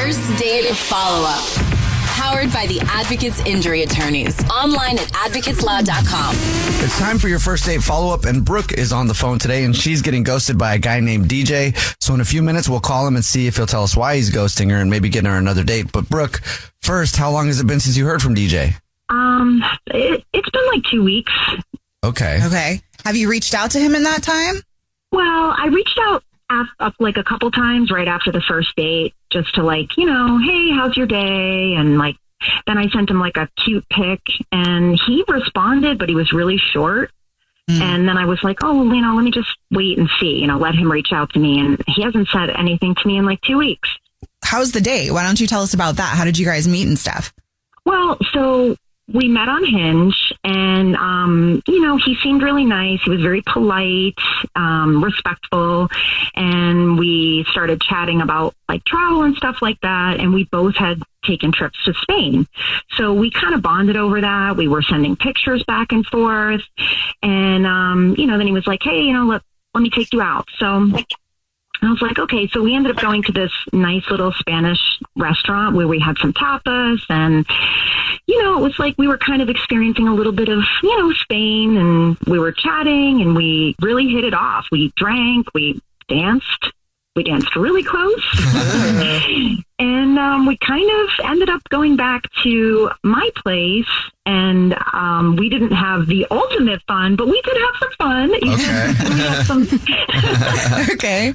First Date Follow-Up. Powered by the Advocates Injury Attorneys. Online at advocateslaw.com. It's time for your first date follow-up, and Brooke is on the phone today, and she's getting ghosted by a guy named DJ. So in a few minutes, we'll call him and see if he'll tell us why he's ghosting her and maybe getting her another date. But Brooke, first, how long has it been since you heard from DJ? It's been like 2 weeks. Okay. Have you reached out to him in that time? Well, I reached out like a couple times right after the first date, just to like, hey, how's your day? And like, then I sent him like a cute pic, and he responded, but he was really short. And then I was like, oh, let me just wait and see, let him reach out to me. And he hasn't said anything to me in like 2 weeks. How's the date? Why don't you tell us about that? How did you guys meet and stuff? Well, so we met on Hinge, and, he seemed really nice. He was very polite, respectful, and we started chatting about like travel and stuff like that. And we both had taken trips to Spain. So we kind of bonded over that. We were sending pictures back and forth. And, then he was like, hey, let me take you out. So I was like, okay. So we ended up going to this nice little Spanish restaurant where we had some tapas, and, it was like we were kind of experiencing a little bit of, Spain, and we were chatting, and we really hit it off. We drank, we danced. We danced really close. And we kind of ended up going back to my place, and we didn't have the ultimate fun, but we did have some fun. Okay. We had some, Okay.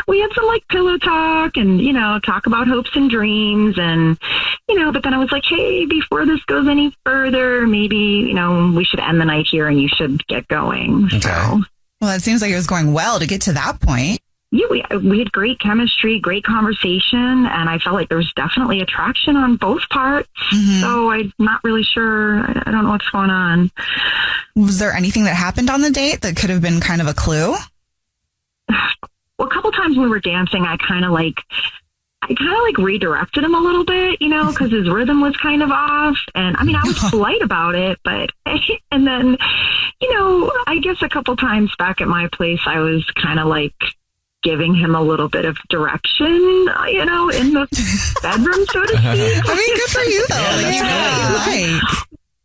we had some like pillow talk and, talk about hopes and dreams. And, but then I was like, hey, before this goes any further, maybe, we should end the night here and you should get going. Okay. So. Well, it seems like it was going well to get to that point. Yeah, we had great chemistry, great conversation, and I felt like there was definitely attraction on both parts. Mm-hmm. So I'm not really sure. I don't know what's going on. Was there anything that happened on the date that could have been kind of a clue? Well, a couple times when we were dancing, I kind of redirected him a little bit, because his rhythm was kind of off. And I mean, I was polite about it, but, and then, I guess a couple times back at my place, I was kind of like giving him a little bit of direction, in the bedroom, so to speak. I mean, good for you, though.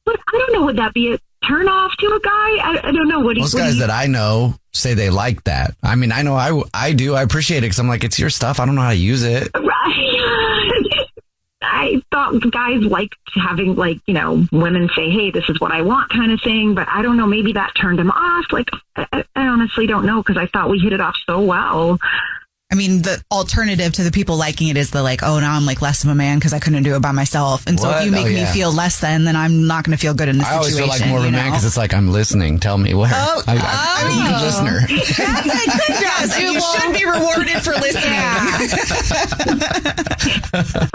But I don't know, would that be a turn off to a guy? I don't know. Most guys that I know say they like that. I mean, I know I do. I appreciate it because I'm like, it's your stuff. I don't know how to use it. I thought guys liked having women say, hey, this is what I want kind of thing. But I don't know, maybe that turned him off. Like, I honestly don't know, because I thought we hit it off so well. I mean, the alternative to the people liking it is the oh, now I'm like less of a man because I couldn't do it by myself. And so if you make me feel less than, then I'm not going to feel good in this situation. I always feel like more of a man because it's like I'm listening. Tell me where. I'm a good listener. That's a good job. You should be rewarded for listening.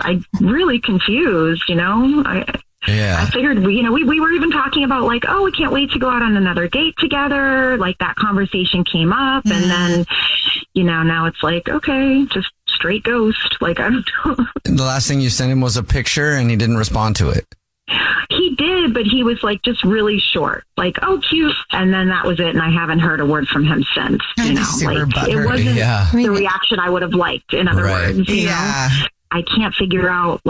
I'm really confused, I figured we were even talking about we can't wait to go out on another date together. Like that conversation came up, and then, now it's like, okay, just straight ghost. Like, I don't know. The last thing you sent him was a picture, and he didn't respond to it. He did, but he was just really short. Oh, cute. And then that was it. And I haven't heard a word from him since, it wasn't the reaction I would have liked, in other words, I can't figure out,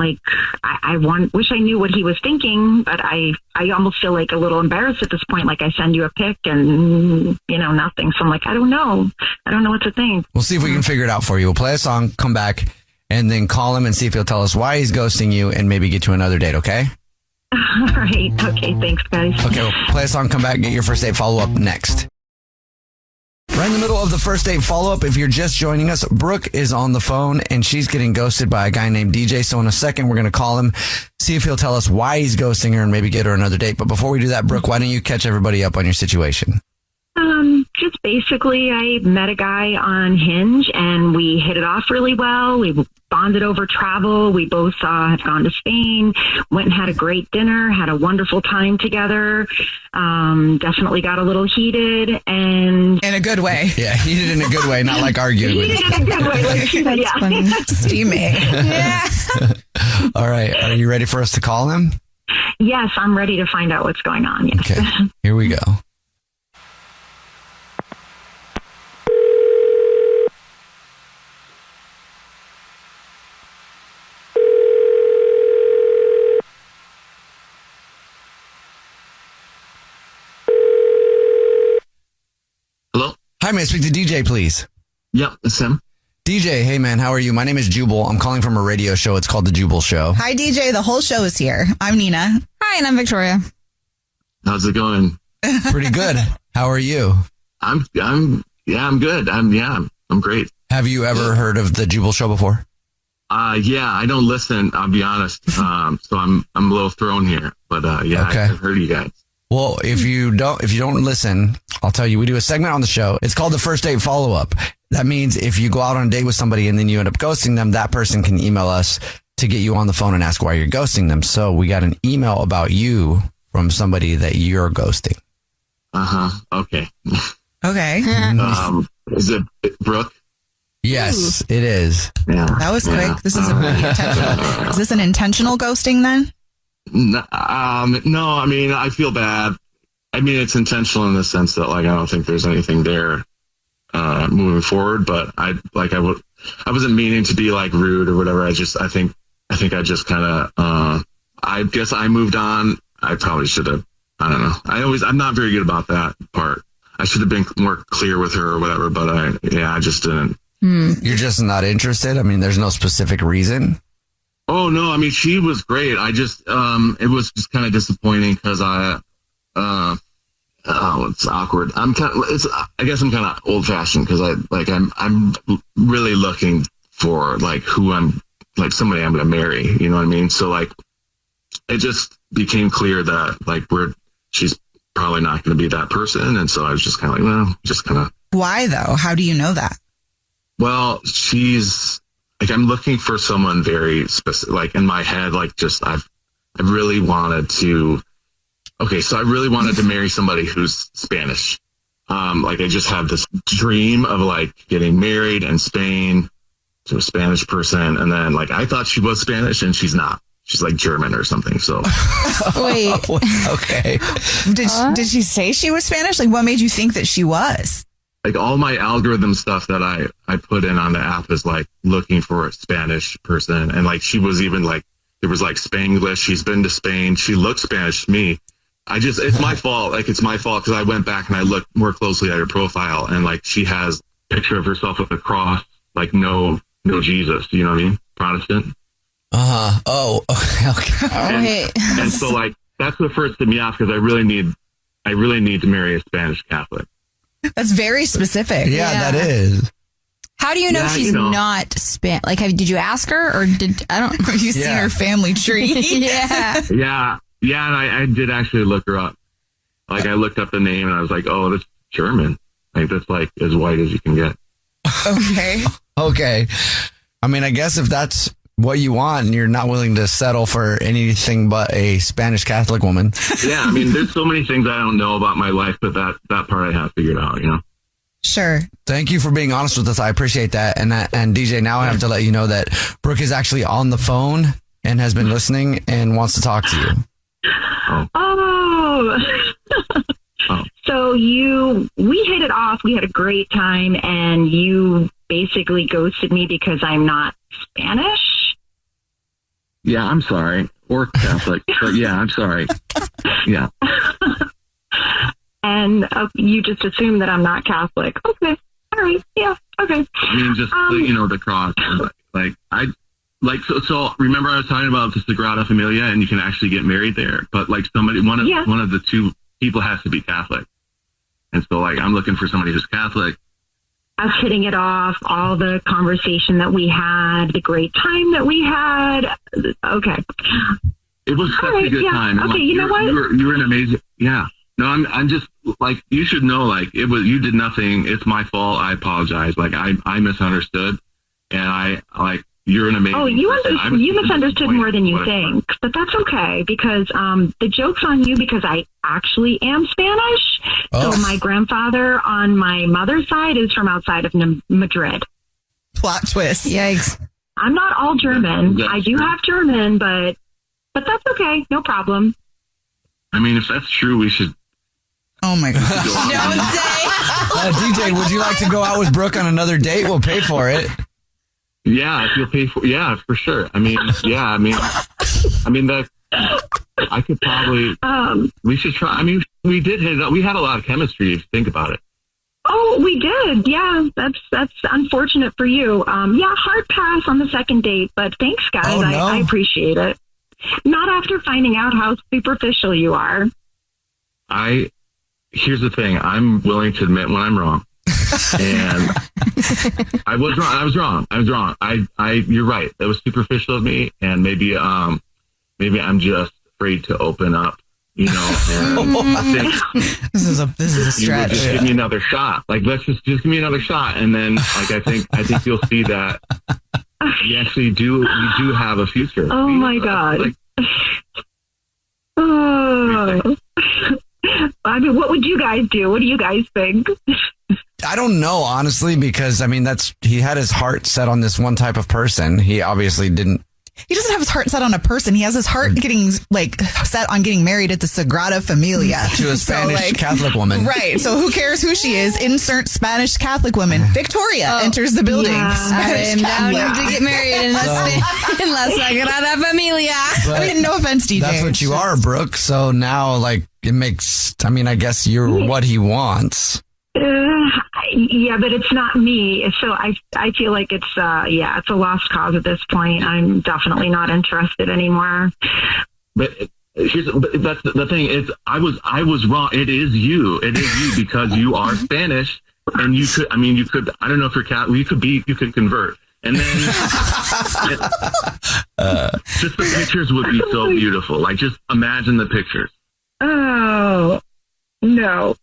I wish I knew what he was thinking, but I almost feel a little embarrassed at this point. I send you a pic and, nothing. So I'm I don't know. I don't know what to think. We'll see if we can figure it out for you. We'll play a song, come back, and then call him and see if he'll tell us why he's ghosting you and maybe get you another date, okay? All right. Okay. Thanks, guys. Okay. We'll play a song, come back, get your first date follow-up next. Right in the middle of the first date follow-up, if you're just joining us, Brooke is on the phone, and she's getting ghosted by a guy named DJ. So in a second, we're going to call him, see if he'll tell us why he's ghosting her and maybe get her another date. But before we do that, Brooke, why don't you catch everybody up on your situation? Just basically, I met a guy on Hinge, and we hit it off really well. We bonded over travel. We both have gone to Spain, went and had a great dinner, had a wonderful time together. Definitely got a little heated, and in a good way. Yeah, heated in a good way, not arguing. Heated in a good way, steamy. Yeah. All right, are you ready for us to call him? Yes, I'm ready to find out what's going on. Yes. Okay, here we go. Hi, may I speak to DJ, please? Yep, it's him. DJ, hey man, how are you? My name is Jubal. I'm calling from a radio show. It's called The Jubal Show. Hi, DJ. The whole show is here. I'm Nina. Hi, and I'm Victoria. How's it going? Pretty good. How are you? I'm good. I'm great. Have you ever heard of The Jubal Show before? Yeah, I don't listen, I'll be honest. So I'm a little thrown here, but yeah, okay. I've heard of you guys. Well, if you don't listen, I'll tell you, we do a segment on the show. It's called the First Date Follow-Up. That means if you go out on a date with somebody and then you end up ghosting them, that person can email us to get you on the phone and ask why you're ghosting them. So we got an email about you from somebody that you're ghosting. Okay. Okay. Is it Brooke? Yes, it is. Yeah. That was quick. This is a really intentional. Is this an intentional ghosting then? No, I mean, I feel bad. I mean, it's intentional in the sense that, like, I don't think there's anything there moving forward, but I wasn't meaning to be like rude or whatever. I think I just kind of, I guess I moved on. I probably should have, I don't know. I'm not very good about that part. I should have been more clear with her or whatever, but I just didn't. You're just not interested? I mean, there's no specific reason? Oh, no. I mean, she was great. I just, it was just kind of disappointing because it's awkward. I guess I'm kind of old fashioned because I'm really looking for like who I'm, like somebody I'm going to marry. You know what I mean? So like, it just became clear that like she's probably not going to be that person. And so I was just kind of like, well, just kind of. Why though? How do you know that? Well, she's like, I'm looking for someone very specific, like in my head, like just, I really wanted to marry somebody who's Spanish. Like I just have this dream of like getting married in Spain to a Spanish person. And then like, I thought she was Spanish and she's not. She's like German or something. So wait, okay. Did she say she was Spanish? Like what made you think that she was? Like all my algorithm stuff that I put in on the app is like looking for a Spanish person. And like, she was even like, there was like Spanglish. She's been to Spain. She looked Spanish to me. It's my fault. Like it's my fault because I went back and I looked more closely at her profile and like she has a picture of herself with a cross, like no Jesus. You know what I mean? Protestant. Oh, okay. And so like, that's what first threw me off because I really need to marry a Spanish Catholic. That's very specific. Yeah, that is. How do you know she's not Spanish? Like, did you ask her or have you seen her family tree? Yeah. Yeah, and I did actually look her up. Like, I looked up the name and I was like, oh, that's German. Like, that's like as white as you can get. Okay. I mean, I guess if that's what you want and you're not willing to settle for anything but a Spanish Catholic woman. Yeah, I mean, there's so many things I don't know about my life, but that part I have figured out, you know? Sure. Thank you for being honest with us. I appreciate that. And DJ, now I have to let you know that Brooke is actually on the phone and has been listening and wants to talk to you. So we hit it off. We had a great time and you basically ghosted me because I'm not Spanish. Yeah, I'm sorry. Or Catholic. But yeah, I'm sorry. Yeah. And you just assume that I'm not Catholic. Okay. All right. Yeah. Okay. I mean, just, the cross. So remember I was talking about the Sagrada Familia and you can actually get married there. But like one of the two people has to be Catholic. And so like, I'm looking for somebody who's Catholic. Us hitting it off, all the conversation that we had, the great time that we had. Okay. It was such a good time. Okay, like, you know what? You were an amazing, yeah. No, I'm just like, you should know, like you did nothing. It's my fault. I apologize. Like I misunderstood and you're an amazing. Oh, you misunderstood more than you think, but that's okay because the joke's on you because I actually am Spanish. Oh. So my grandfather on my mother's side is from outside of Madrid. Plot twist. Yikes. I'm not all German. I do have German, but that's okay. No problem. I mean, if that's true, we should. Oh my God. Don't say. DJ, would you like to go out with Brooke on another date? We'll pay for it. Yeah, if you'll pay for, yeah, for sure. I mean, that I could probably, we should try. I mean, we did hit it up. We had a lot of chemistry if you think about it. Oh, we did. Yeah, that's unfortunate for you. Yeah, hard pass on the second date, but thanks, guys. Oh, no. I appreciate it. Not after finding out how superficial you are. Here's the thing. I'm willing to admit when I'm wrong. And I was wrong. You're right. That was superficial of me. And maybe I'm just afraid to open up, and I think this is a stretch. Just give me another shot. Like, let's just give me another shot. And then, like, I think you'll see that we actually do have a future. Oh my God. Oh. I mean, what would you guys do? What do you guys think? I don't know, honestly, because he had his heart set on this one type of person. He obviously didn't. He doesn't have his heart set on a person. He has his heart getting set on getting married at the Sagrada Familia to a Spanish Catholic woman. Right. So who cares who she is? Insert Spanish Catholic woman. Victoria enters the building. Yeah. I'm down to get married in La Sagrada Familia. I mean, no offense, DJ. That's what you are, Brooke. So now, like, it makes. I mean, I guess you're what he wants. Yeah, but it's not me. So I feel like it's a lost cause at this point. I'm definitely not interested anymore. But that's the thing is, I was wrong. It is you because you are Spanish, and you could. I don't know if you're Catholic. You could convert, and then just the pictures would be so beautiful. Like, just imagine the pictures. Oh no.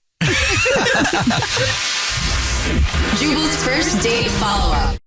Jubal's first date follow-up.